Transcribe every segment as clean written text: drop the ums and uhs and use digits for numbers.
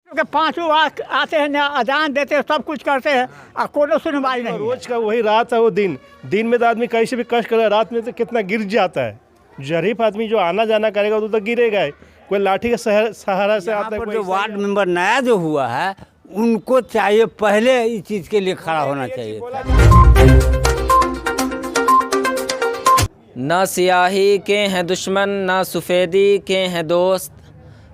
के पांचों आते हैं ना, अजान देते हैं, सब कुछ करते हैं और कोनो सुनवाई नहीं। रोज का वही रात है, वो दिन में तो आदमी कैसे भी कष्ट करे, रात में तो कितना गिर जाता है। शरीफ आदमी जो आना जाना करेगा तो गिरेगा ही। कोई लाठी के सहारा से आता है। जो वार्ड मेंबर नया जो हुआ है उनको चाहिए पहले इस चीज के लिए खड़ा होना चाहिए था। ना सियाही के हैं दुश्मन, ना सफ़ेदी के हैं दोस्त,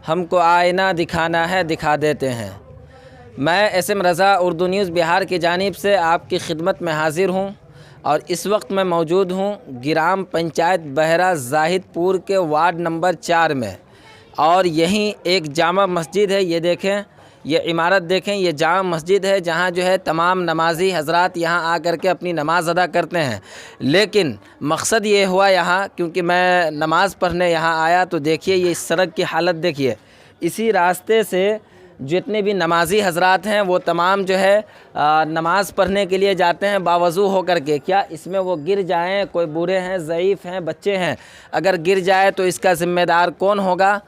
हमको आईना दिखाना है दिखा देते हैं। मैं एसएम रज़ा उर्दू न्यूज़ बिहार की जानिब से आपकी खिदमत में हाज़िर हूँ और इस वक्त मैं मौजूद हूँ ग्राम पंचायत बहरा ज़ाहिदपुर के वार्ड नंबर 4 में। और यहीं एक जामा मस्जिद है, ये देखें, ये इमारत देखें, ये जामा मस्जिद है जहाँ जो है तमाम नमाजी हजरात यहाँ आकर के अपनी नमाज़ अदा करते हैं। लेकिन मकसद ये हुआ यहाँ, क्योंकि मैं नमाज़ पढ़ने यहाँ आया तो देखिए ये इस सड़क की हालत देखिए। इसी रास्ते से जितने भी नमाजी हजरात हैं वो तमाम जो है नमाज़ पढ़ने के लिए जाते हैं बावज़ू होकर के। क्या इसमें वो गिर जाएं, कोई बूढ़े हैं, ज़ईफ़ हैं, बच्चे हैं, अगर गिर जाए तो इसका ज़िम्मेदार कौन होगा,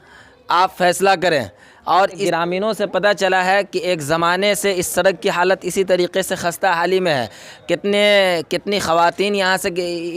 आप फैसला करें। और ग्रामीणों से पता चला है कि एक ज़माने से इस सड़क की हालत इसी तरीके से खस्ता हाली में है। कितनी ख़वातीन यहाँ से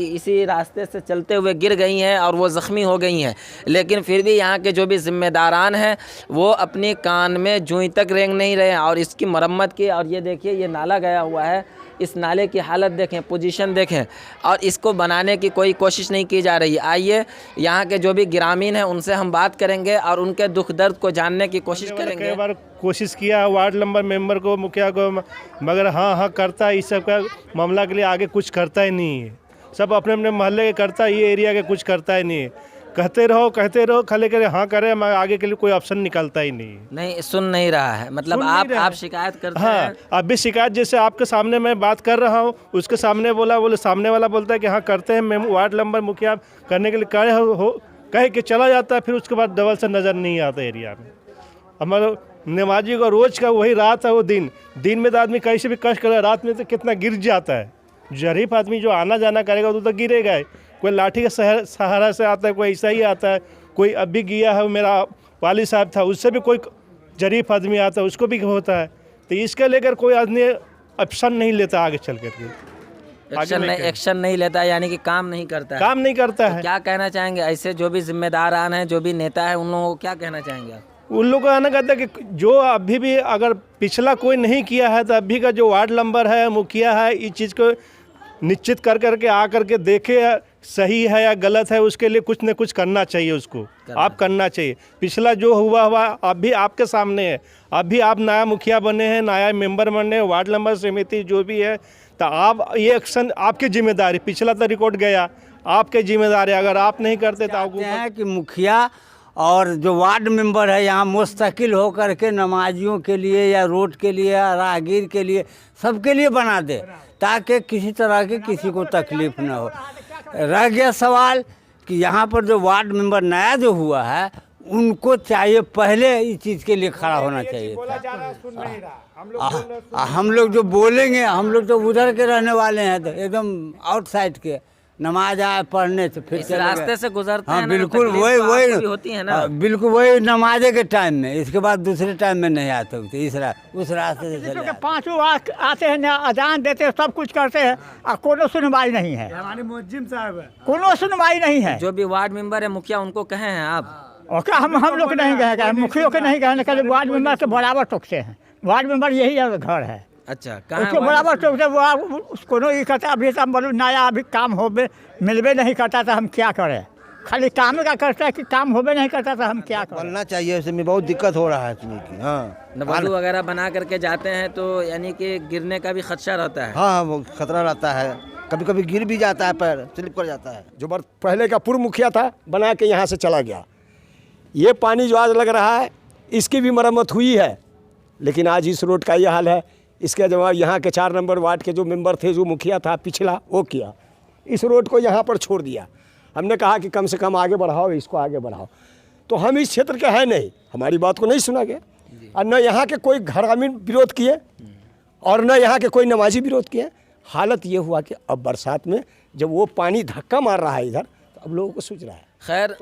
इसी रास्ते से चलते हुए गिर गई हैं और वो ज़ख्मी हो गई हैं। लेकिन फिर भी यहाँ के जो भी ज़िम्मेदारान हैं वो अपनी कान में जूं तक रेंग नहीं रहे हैं और इसकी मरम्मत की। और ये देखिए ये नाला गया हुआ है, इस नाले की हालत देखें, पोजीशन देखें, और इसको बनाने की कोई कोशिश नहीं की जा रही। आइए यहाँ के जो भी ग्रामीण हैं उनसे हम बात करेंगे और उनके दुख दर्द को जानने की कोशिश करेंगे। कई बार कोशिश किया वार्ड नंबर मेंबर को, मुखिया को, मगर हाँ करता है, इस सब का मामला के लिए आगे कुछ करता ही नहीं है। सब अपने अपने मोहल्ले के करता है, ये एरिया के कुछ करता ही नहीं है। कहते रहो खाली करे हाँ करे, मगर आगे के लिए कोई ऑप्शन निकलता ही नहीं सुन नहीं रहा है। मतलब आप शिकायत करते हैं? हाँ, अब भी शिकायत, जैसे आपके सामने मैं बात कर रहा हूँ, उसके सामने बोले सामने वाला बोलता है कि हाँ करते हैं, मैं वार्ड नंबर मुखिया करने के लिए कहे कि चला जाता है, फिर उसके बाद डबल से नज़र नहीं आता एरिया में। हमारे नमाजी को रोज का वही रात है, वो दिन में तो आदमी कैसे भी कष्ट करे, रात में तो कितना गिर जाता है। शरीफ आदमी जो आना जाना करेगा तो गिरेगा ही। कोई लाठी के सहारा से आता है, कोई ऐसा ही आता है, कोई अब भी गया है, मेरा वाली साहब था, उससे भी कोई शरीफ आदमी आता है, उसको भी होता है। तो इसके लेकर कोई आदमी एक्शन नहीं लेता आगे चल कर एक्शन नहीं लेता, यानी कि काम नहीं करता है। तो क्या कहना चाहेंगे ऐसे जो भी जिम्मेदारान हैं, जो भी नेता है, उन लोगों को क्या कहना चाहेंगे आप? उन लोगों का आना कहता है कि जो अभी भी अगर पिछला कोई नहीं किया है तो अभी का जो वार्ड नंबर है, मुखिया है, इस चीज़ को निश्चित करके आकर के देखे सही है या गलत है, उसके लिए कुछ न कुछ करना चाहिए। उसको आप करना चाहिए। पिछला जो हुआ अभी आपके सामने है, अभी आप नया मुखिया बने हैं, नया मेंबर बने हैं, वार्ड नंबर समिति जो भी है, तो आप ये एक्शन आपकी जिम्मेदारी। पिछला तो रिकॉर्ड गया, आपकी जिम्मेदारी। अगर आप नहीं करते तो आपको है कि मुखिया और जो वार्ड मेंबर है यहाँ मुस्तकिल होकर के नमाजियों के लिए या रोड के लिए या राहगीर के लिए सबके लिए बना दे, ताकि किसी तरह की किसी को तकलीफ न हो। रह गया सवाल कि यहाँ पर जो वार्ड मेंबर नया जो हुआ है उनको चाहिए पहले इस चीज़ के लिए खड़ा होना चाहिए था। हम लोग जो बोलेंगे, हम लोग तो उधर के रहने वाले हैं, तो एकदम आउटसाइड के नमाज आए पढ़ने से फिर इस रास्ते से गुजरते हैं। हाँ बिल्कुल वही होती है ना, बिल्कुल वही नमाजे के टाइम में, इसके बाद दूसरे टाइम में नहीं आते होते। उस रास्ते से चले के पांचों आते हैं ना, अजान देते हैं, सब कुछ करते हैं और कोनो सुनवाई नहीं है। हमारी मुअज्जिम साहब है, कोनो सुनवाई नहीं है। जो भी वार्ड मेंबर है, मुखिया, उनको कहे हैं आप? ओके, हम लोग नहीं कहे, मुखियों के नहीं कहे, वार्ड मेंबर के बराबर टोकते हैं। वार्ड मेंबर यही घर है। अच्छा, उसके बराबर टोकते उसको नहीं करता। अभी तो बोलो नया अभी काम होबे मिलबे नहीं करता तो हम क्या करें? खाली काम का करता है कि काम होबे नहीं करता तो हम क्या करें? बनना चाहिए, इसमें बहुत दिक्कत हो रहा है इसमें की। हाँ, नवाज़ू वगैरह बना करके जाते हैं तो यानी कि गिरने का भी खदशा रहता है। हाँ, वो खतरा रहता है, कभी कभी गिर भी जाता है, पैर स्लिप कर जाता है। जो पहले का पूर्व मुखिया था बना के यहाँ से चला गया। ये पानी जो आज लग रहा है इसकी भी मरम्मत हुई है, लेकिन आज इस रोड का ये हाल है। इसके जवाब यहाँ के 4 नंबर वार्ड के जो मेंबर थे, जो मुखिया था पिछला, वो किया, इस रोड को यहाँ पर छोड़ दिया। हमने कहा कि कम से कम आगे बढ़ाओ, इसको आगे बढ़ाओ, तो हम इस क्षेत्र के हैं नहीं, हमारी बात को नहीं सुना गया। और न यहाँ के कोई ग्रामीण विरोध किए और न यहाँ के कोई नमाजी विरोध किए। हालत ये हुआ कि अब बरसात में जब वो पानी धक्का मार रहा है इधर, तो अब लोगों को सूझ रहा है। खैर,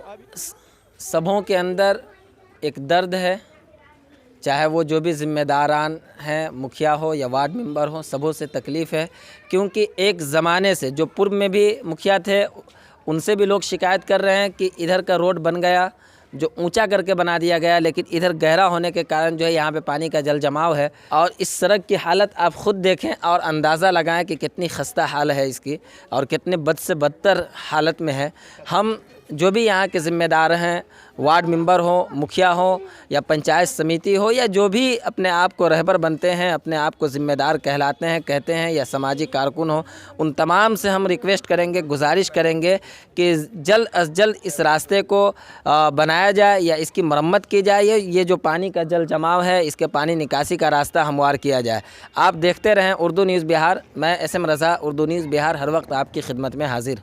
सबों के अंदर एक दर्द है, चाहे वो जो भी ज़िम्मेदारान हैं, मुखिया हो या वार्ड मेंबर हो, सबों से तकलीफ़ है। क्योंकि एक ज़माने से जो पूर्व में भी मुखिया थे उनसे भी लोग शिकायत कर रहे हैं कि इधर का रोड बन गया, जो ऊंचा करके बना दिया गया, लेकिन इधर गहरा होने के कारण जो है यहाँ पे पानी का जल जमाव है। और इस सड़क की हालत आप ख़ुद देखें और अंदाज़ा लगाएं कि कितनी खस्ता हाल है इसकी और कितने बद से बदतर हालत में है। हम जो भी यहाँ के ज़िम्मेदार हैं, वार्ड मेंबर हो, मुखिया हो या पंचायत समिति हो या जो भी अपने आप को रहबर बनते हैं, अपने आप को ज़िम्मेदार कहलाते हैं, कहते हैं या सामाजिक कारकुन हो, उन तमाम से हम रिक्वेस्ट करेंगे, गुजारिश करेंगे कि जल्द अज जल्द इस रास्ते को बनाया जाए या इसकी मरम्मत की जाए। ये जो पानी का जल जमाव है, इसके पानी निकासी का रास्ता हमवार किया जाए। आप देखते रहें उर्दू न्यूज़ बिहार। मैं SM रज़ा, उर्दू न्यूज़ बिहार, हर वक्त आपकी खिदमत में हाजिर।